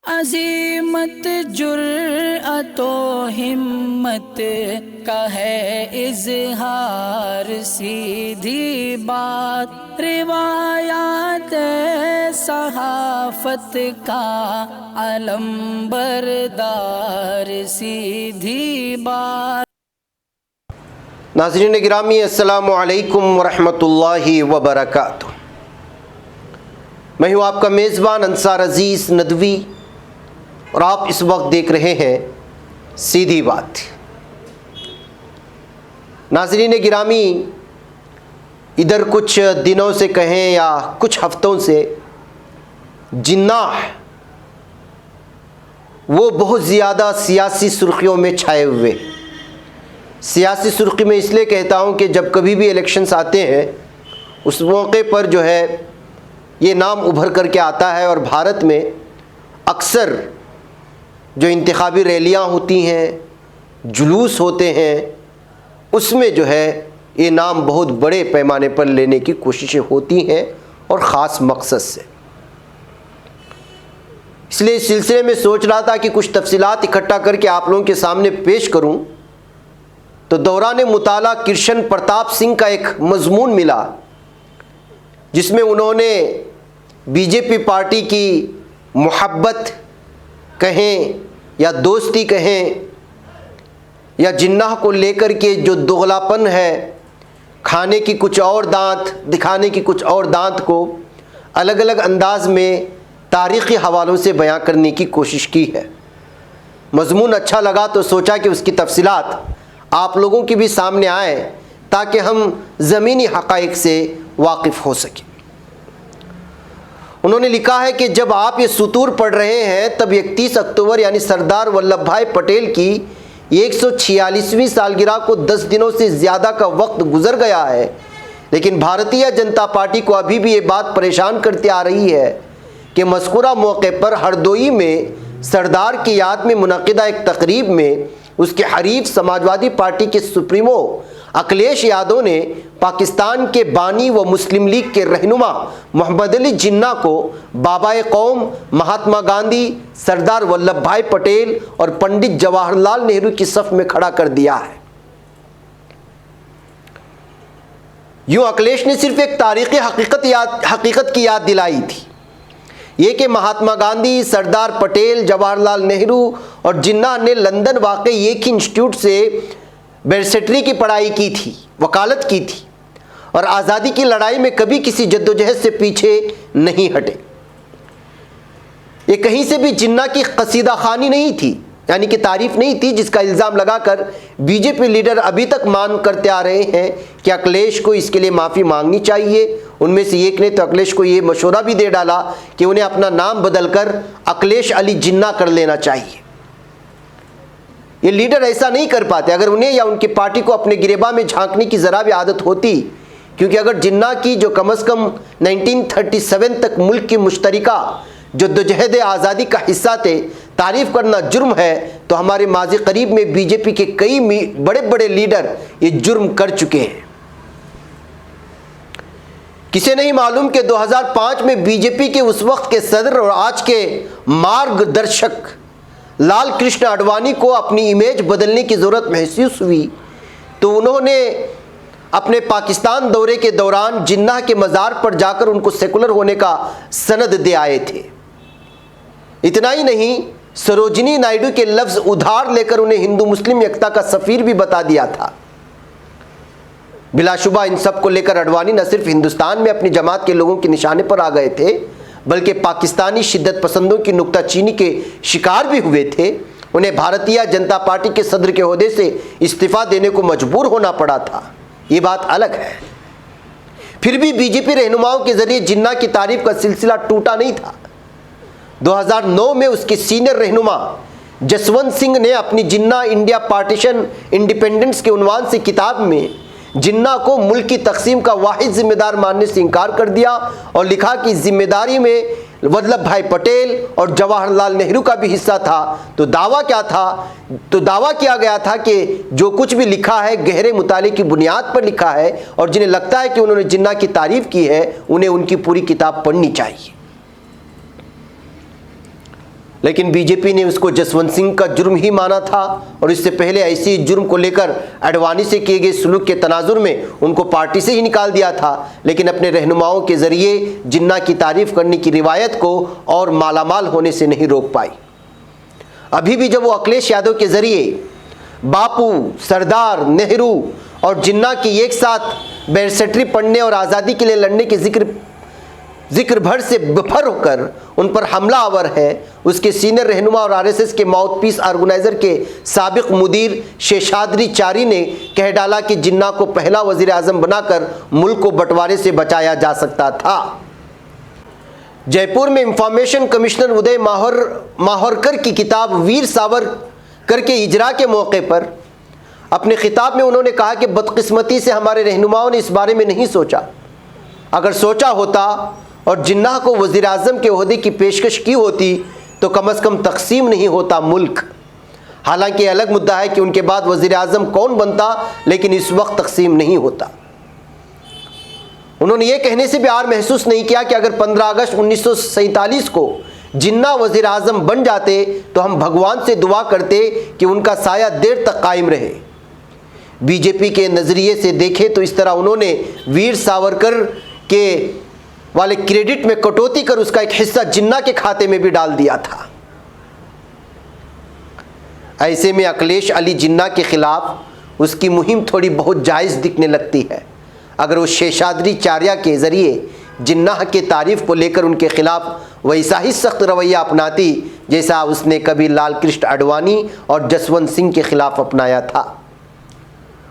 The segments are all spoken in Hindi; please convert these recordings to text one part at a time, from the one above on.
अज़ीमत जुर्अतो हिम्मत का है इज़हार, सीधी बात रिवायात सहाफ़त का अलम बरदार, सीधी बात। नाज़रीन गिरामी, अस्सलामु अलैकुम वरहमतुल्लाहि वबरकातुहू। मैं हूँ आपका मेज़बान अंसार अज़ीज़ नदवी और आप इस वक्त देख रहे हैं सीधी बात। नाज़रीन गिरामी, इधर कुछ दिनों से कहें या कुछ हफ्तों से जिन्नाह वो बहुत ज़्यादा सियासी सुर्खियों में छाए हुए। सियासी सुर्खी में इसलिए कहता हूँ कि जब कभी भी इलेक्शंस आते हैं उस मौके पर जो है ये नाम उभर करके आता है और भारत में अक्सर जो इंतखाबी रैलियाँ होती हैं, जुलूस होते हैं, उसमें जो है ये नाम बहुत बड़े पैमाने पर लेने की कोशिशें होती हैं और ख़ास मकसद से। इसलिए इस सिलसिले में सोच रहा था कि कुछ तफसीलात इकट्ठा करके आप लोगों के सामने पेश करूं। तो दौरान मुताला कृष्ण प्रताप सिंह का एक मजमून मिला जिसमें उन्होंने बीजेपी पार्टी की मोहब्बत कहें या दोस्ती कहें या जिन्नाह को लेकर के जो दोगलापन है, खाने की कुछ और दांत दिखाने की कुछ और दांत को अलग अलग अंदाज में तारीख़ी हवालों से बयां करने की कोशिश की है। मजमून अच्छा लगा तो सोचा कि उसकी तफसीलात आप लोगों की भी सामने आए ताकि हम ज़मीनी हक़ाइक़ से वाकिफ़ हो सकें। उन्होंने लिखा है कि जब आप ये सुतूर पढ़ रहे हैं तब 31 अक्टूबर यानी सरदार वल्लभ भाई पटेल की 146वीं सालगिरह को 10 दिनों से ज़्यादा का वक्त गुजर गया है, लेकिन भारतीय जनता पार्टी को अभी भी ये बात परेशान करती आ रही है कि मज़कूरा मौके पर हरदोई में सरदार की याद में मुनक़िदा एक तकरीब में उसके हरीफ समाजवादी पार्टी के सुप्रीमो अखिलेश यादव ने पाकिस्तान के बानी व मुस्लिम लीग के रहनुमा मोहम्मद अली जिन्ना को बाबाए कौम महात्मा गांधी, सरदार वल्लभ भाई पटेल और पंडित जवाहरलाल नेहरू की सफ़ में खड़ा कर दिया है। यूँ अखिलेश ने सिर्फ एक तारीख़ी हकीकत की याद दिलाई थी, ये कि महात्मा गांधी, सरदार पटेल, जवाहरलाल नेहरू और जिन्ना ने लंदन वाक़ एक ही इंस्टीट्यूट से बैरिस्ट्री की पढ़ाई की थी, वकालत की थी और आज़ादी की लड़ाई में कभी किसी जद्दोजहद से पीछे नहीं हटे। ये कहीं से भी जिन्ना की कसीदा खानी नहीं थी, यानी कि तारीफ़ नहीं थी, जिसका इल्ज़ाम लगाकर बीजेपी लीडर अभी तक मान करते आ रहे हैं कि अखिलेश को इसके लिए माफ़ी मांगनी चाहिए। उनमें से एक ने तो अखिलेश को ये मशवरा भी दे डाला कि उन्हें अपना नाम बदलकर अखिलेश अली जिन्ना कर लेना चाहिए। ये लीडर ऐसा नहीं कर पाते। अगर उन्हें या उनकी पार्टी को अपने गिरेबान में झांकने की ज़रा भी आदत होती, क्योंकि अगर जिन्ना की जो कम अज़ कम 1937 तक मुल्क की मुश्तरिका जद्दोजहद आज़ादी का हिस्सा थे, तारीफ़ करना जुर्म है, तो हमारे माज़ी करीब में बीजेपी के कई बड़े बड़े लीडर ये जुर्म कर चुके हैं। किसे नहीं मालूम कि 2005 में बीजेपी के उस वक्त के सदर और आज के मार्गदर्शक लाल कृष्ण आडवाणी को अपनी इमेज बदलने की ज़रूरत महसूस हुई तो उन्होंने अपने पाकिस्तान दौरे के दौरान जिन्ना के मज़ार पर जाकर उनको सेकुलर होने का सनद दे आए थे। इतना ही नहीं, सरोजिनी नायडू के लफ्ज़ उधार लेकर उन्हें हिंदू मुस्लिम एकता का सफ़ीर भी बता दिया था। बिलाशुबा इन सब को लेकर आडवाणी न सिर्फ हिंदुस्तान में अपनी जमात के लोगों के निशाने पर आ गए थे, बल्कि पाकिस्तानी शिद्दत पसंदों की नुक्ताचीनी के शिकार भी हुए थे। उन्हें भारतीय जनता पार्टी के सदर के ओहदे से इस्तीफ़ा देने को मजबूर होना पड़ा था, ये बात अलग है। फिर भी बीजेपी रहनुमाओं के जरिए जिन्ना की तारीफ का सिलसिला टूटा नहीं था। 2009 में उसके सीनियर रहनुमा जसवंत सिंह ने अपनी जिन्ना इंडिया पार्टीशन इंडिपेंडेंस के उन्वान से किताब में जिन्ना को मुल्क की तकसीम का वाहिद जिम्मेदार मानने से इनकार कर दिया और लिखा कि जिम्मेदारी में वल्लभ भाई पटेल और जवाहरलाल नेहरू का भी हिस्सा था। तो दावा क्या था? तो दावा किया गया था कि जो कुछ भी लिखा है गहरे मुताले की बुनियाद पर लिखा है और जिन्हें लगता है कि उन्होंने जिन्ना की तारीफ़ की है उन्हें उनकी पूरी किताब पढ़नी चाहिए। लेकिन बीजेपी ने उसको जसवंत सिंह का जुर्म ही माना था और इससे पहले ऐसे ही जुर्म को लेकर अडवाणी से किए गए सुलूक के तनाजुर में उनको पार्टी से ही निकाल दिया था। लेकिन अपने रहनुमाओं के जरिए जिन्ना की तारीफ करने की रिवायत को और मालामाल होने से नहीं रोक पाई। अभी भी जब वो अखिलेश यादव के जरिए बापू, सरदार, नेहरू और जिन्ना की एक साथ बैरिस्टरी पढ़ने और आज़ादी के लिए लड़ने के जिक्र भर से बेफर होकर उन पर हमला आवर है, उसके सीनियर रहनुमा और आरएसएस के माउथपीस ऑर्गेनाइजर के साबिक मुदीर शेषाद्री चारी ने कह डाला कि जिन्ना को पहला वजीर आजम बनाकर मुल्क को बंटवारे से बचाया जा सकता था। जयपुर में इंफॉर्मेशन कमिश्नर उदय माहौरकर की किताब वीर सावरकर के इजरा के मौके पर अपने खिताब में उन्होंने कहा कि बदकिस्मती से हमारे रहनुमाओं ने इस बारे में नहीं सोचा। अगर सोचा होता और जिन्ना को वज़ीर आज़म के ओहदे की पेशकश की होती तो कम से कम तकसीम नहीं होता मुल्क। हालांकि अलग मुद्दा है कि उनके बाद वज़ीर आज़म कौन बनता, लेकिन इस वक्त तकसीम नहीं होता। उन्होंने ये कहने से भी आर महसूस नहीं किया कि अगर 15 अगस्त 1947 को जिन्ना वज़ीर आज़म बन जाते तो हम भगवान से दुआ करते कि उनका साया देर तक कायम रहे। बीजेपी के नज़रिए से देखें तो इस तरह उन्होंने वीर सावरकर के वाले क्रेडिट में कटौती कर उसका एक हिस्सा जिन्ना के खाते में भी डाल दिया था। ऐसे में अखिलेश अली जिन्ना के खिलाफ उसकी मुहिम थोड़ी बहुत जायज़ दिखने लगती है। अगर वो शेषाद्री चार्या के ज़रिए जिन्ना की तारीफ़ को लेकर उनके खिलाफ वैसा ही सख्त रवैया अपनाती जैसा उसने कभी लाल कृष्ण आडवाणी और जसवंत सिंह के खिलाफ अपनाया था।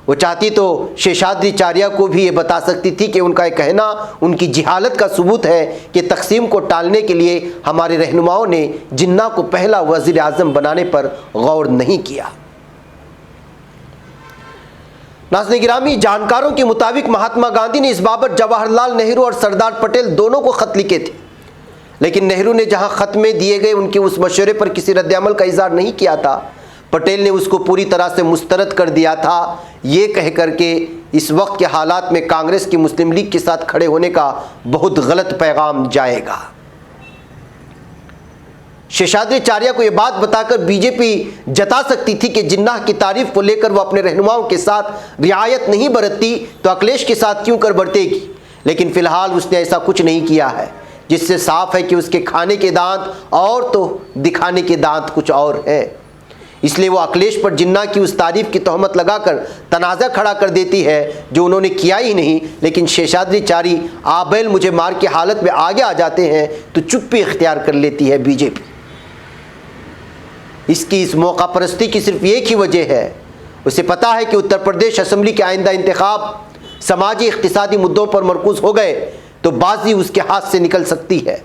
वो चाहती तो शेषाद्री चार्या को भी ये बता सकती थी कि उनका ये कहना उनकी जिहालत का सबूत है कि तकसीम को टालने के लिए हमारे रहनुमाओं ने जिन्ना को पहला वज़ीर आज़म बनाने पर गौर नहीं किया। नाज़रीन गिरामी, जानकारों के मुताबिक महात्मा गांधी ने इस बाबत जवाहरलाल नेहरू और सरदार पटेल दोनों को ख़त लिखे थे, लेकिन नेहरू ने जहां ख़त में दिए गए उनके उस मशवरे पर किसी रद्द-ए-अमल का इज़हार नहीं किया था, पटेल ने उसको पूरी तरह से मुस्तरद कर दिया था, ये कह करके इस वक्त के हालात में कांग्रेस की मुस्लिम लीग के साथ खड़े होने का बहुत गलत पैगाम जाएगा। शेषाद्री चार्या को यह बात बताकर बीजेपी जता सकती थी कि जिन्ना की तारीफ को लेकर वो अपने रहनुमाओं के साथ रियायत नहीं बरतती तो अखिलेश के साथ क्यों कर बरतेगी, लेकिन फिलहाल उसने ऐसा कुछ नहीं किया है, जिससे साफ है कि उसके खाने के दांत और तो दिखाने के दांत कुछ और है। इसलिए वो अखिलेश पर जिन्ना की उस तारीफ की तहमत लगाकर तनाज़ा खड़ा कर देती है जो उन्होंने किया ही नहीं, लेकिन शेषाद्री चारी आबैल मुझे मार की हालत में आगे आ जाते हैं तो चुप्पी इख्तियार कर लेती है बीजेपी। इसकी इस मौका परस्ती की सिर्फ एक ही वजह है, उसे पता है कि उत्तर प्रदेश असेंबली के आइंदा इंतखाब समाजी इख्तिसादी मुद्दों पर मरकूज़ हो गए तो बाजी उसके हाथ से निकल सकती है।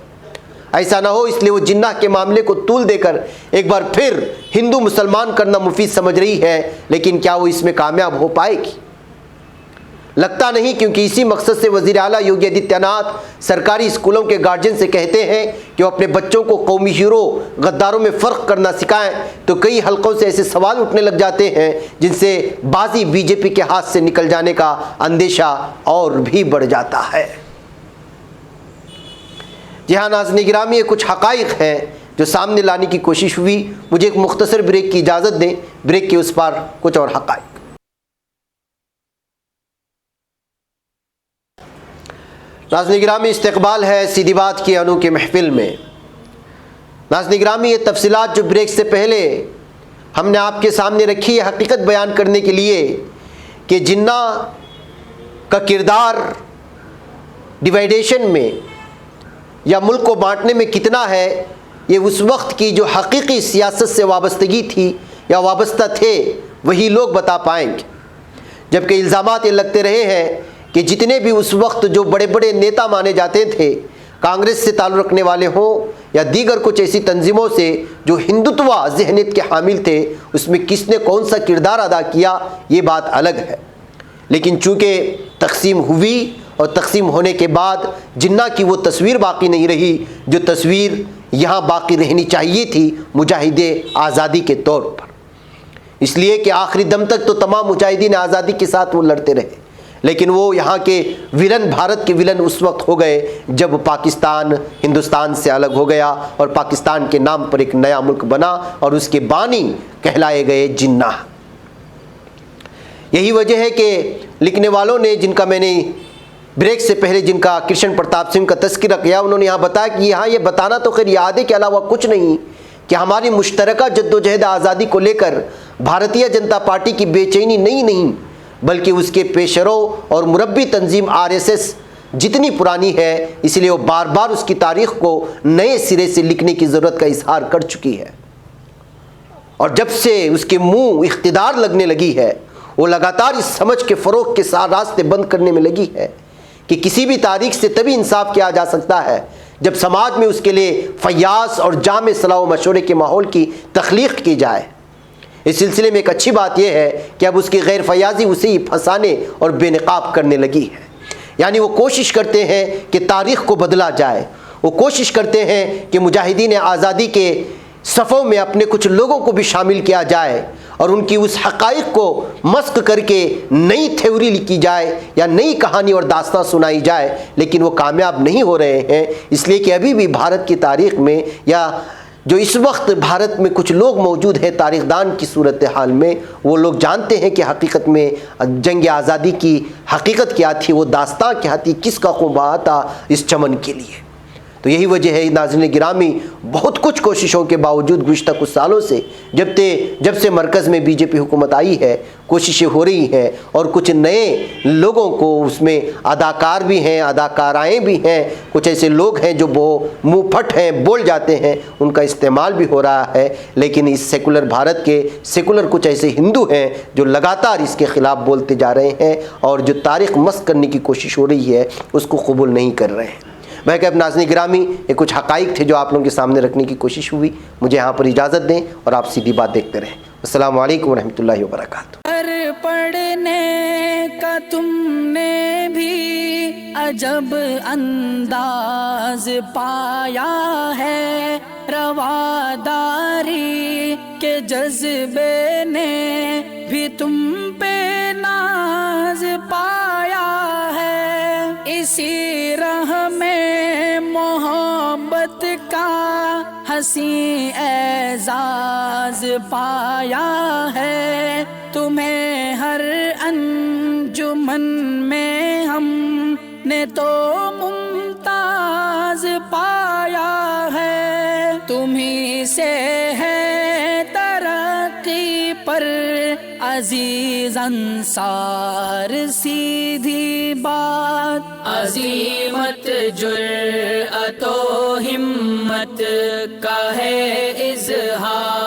ऐसा ना हो इसलिए वो जिन्ना के मामले को तूल देकर एक बार फिर हिंदू मुसलमान करना मुफीद समझ रही है, लेकिन क्या वो इसमें कामयाब हो पाएगी? लगता नहीं, क्योंकि इसी मकसद से वज़ीर आला योगी आदित्यनाथ सरकारी स्कूलों के गार्जियन से कहते हैं कि वो अपने बच्चों को कौमी हीरो गद्दारों में फ़र्क करना सिखाएं, तो कई हलकों से ऐसे सवाल उठने लग जाते हैं जिनसे बाजी बीजेपी के हाथ से निकल जाने का अंदेशा और भी बढ़ जाता है। जी हाँ नाज़रीन गिरामी, ये कुछ हक़ाइक़ हैं जो सामने लाने की कोशिश हुई। मुझे एक मुख्तसर ब्रेक की इजाज़त दें, ब्रेक के उस पार कुछ और हक़ाइक़। नाज़रीन गिरामी, इस्तक़बाल है सीधी बात की अनोखी महफिल में। नाज़रीन गिरामी, ये तफसीलात जो ब्रेक से पहले हमने आपके सामने रखी है हकीकत बयान करने के लिए कि जिन्ना का किरदार डिवाइडेशन में या मुल्क को बांटने में कितना है, ये उस वक्त की जो हकीकी सियासत से वाबस्तगी थी या वाबस्ता थे वही लोग बता पाएंगे। जबकि इल्ज़ामात ये लगते रहे हैं कि जितने भी उस वक्त जो बड़े बड़े नेता माने जाते थे, कांग्रेस से ताल्लुक़ रखने वाले हों या दीगर कुछ ऐसी तंजीमों से जो हिंदुत्व ज़हनियत के हामिल थे, उसमें किसने कौन सा किरदार अदा किया ये बात अलग है। लेकिन चूँकि तकसीम हुई और तकसीम होने के बाद जिन्ना की वो तस्वीर बाकी नहीं रही जो तस्वीर यहाँ बाकी रहनी चाहिए थी मुजाहिदे आज़ादी के तौर पर। इसलिए कि आखिरी दम तक तो तमाम मुजाहिदीन आज़ादी के साथ वो लड़ते रहे, लेकिन वो यहाँ के विलन, भारत के विलन उस वक्त हो गए जब पाकिस्तान हिंदुस्तान से अलग हो गया और पाकिस्तान के नाम पर एक नया मुल्क बना और उसके बानी कहलाए गए जिन्नाह। यही वजह है कि लिखने वालों ने, जिनका मैंने ब्रेक से पहले जिनका कृष्ण प्रताप सिंह का तस्करा किया, उन्होंने यहाँ बताया कि यहाँ ये बताना तो खैर यादें के अलावा कुछ नहीं कि हमारी मुश्तरका जद्दोजहद आज़ादी को लेकर भारतीय जनता पार्टी की बेचैनी नहीं बल्कि उसके पेशरो और मुरब्बी तंजीम आरएसएस जितनी पुरानी है, इसलिए वो बार बार उसकी तारीख को नए सिरे से लिखने की ज़रूरत का इजहार कर चुकी है। और जब से उसके मुंह इख्तिदार लगने लगी है, वो लगातार इस समझ के फ़रोग के साथ रास्ते बंद करने में लगी है कि किसी भी तारीख से तभी इंसाफ किया जा सकता है जब समाज में उसके लिए फयास और जामे सलाह व मशवरे के माहौल की तख्लीक की जाए। इस सिलसिले में एक अच्छी बात यह है कि अब उसकी गैर फयाजी उसे ही फंसाने और बेनकाब करने लगी है। यानी वो कोशिश करते हैं कि तारीख़ को बदला जाए, वो कोशिश करते हैं कि मुजाहिदीन आज़ादी के सफ़ों में अपने कुछ लोगों को भी शामिल किया जाए और उनकी उस हक़ाइक़ को मस्क करके नई थ्योरी लिखी जाए या नई कहानी और दास्तां सुनाई जाए, लेकिन वो कामयाब नहीं हो रहे हैं, इसलिए कि अभी भी भारत की तारीख़ में या जो इस वक्त भारत में कुछ लोग मौजूद हैं तारीख़दान की सूरत हाल में, वो लोग जानते हैं कि हकीकत में जंग आज़ादी की हकीकत क्या थी, वो दास्तां क्या थी, किसका खून बहा था इस चमन के लिए। तो यही वजह है नाज़रीन गिरामी, बहुत कुछ कोशिशों के बावजूद गुज़श्ता कुछ सालों से जब से मरकज़ में बीजेपी हुकूमत आई है, कोशिशें हो रही हैं और कुछ नए लोगों को उसमें अदाकार भी हैं, अदाकाराएँ भी हैं, कुछ ऐसे लोग हैं जो मुँह फट हैं, बोल जाते हैं, उनका इस्तेमाल भी हो रहा है। लेकिन इस सेकुलर भारत के सेकुलर कुछ ऐसे हिंदू हैं जो लगातार इसके ख़िलाफ़ बोलते जा रहे हैं और जो तारीख़ मस्क करने की कोशिश हो रही है उसको कबूल नहीं कर रहे हैं। मैं क्या नाज़रीन गिरामी, ये कुछ हक़ाइक़ थे जो आप लोगों के सामने रखने की कोशिश हुई। मुझे यहाँ पर इजाज़त दें और आप सीधी बात देखते रहें। अस्सलामु अलैकुम रहमतुल्लाहि व बरकातुहू। पढ़ने का तुमने भी अजब अंदाज पाया है, रवादारी के जज्बे ने भी तुम पे नाज पाया है। इसी राह में मोहब्बत का हंसी एजाज पाया है, तुम्हें हर अंजुमन में हमने तो मुमताज पाया है। तुम्ही से है तरक्की पर अजीज अंसार, सीधी बात अजीमत जुर्अतो हिम्मत का है इज़हार।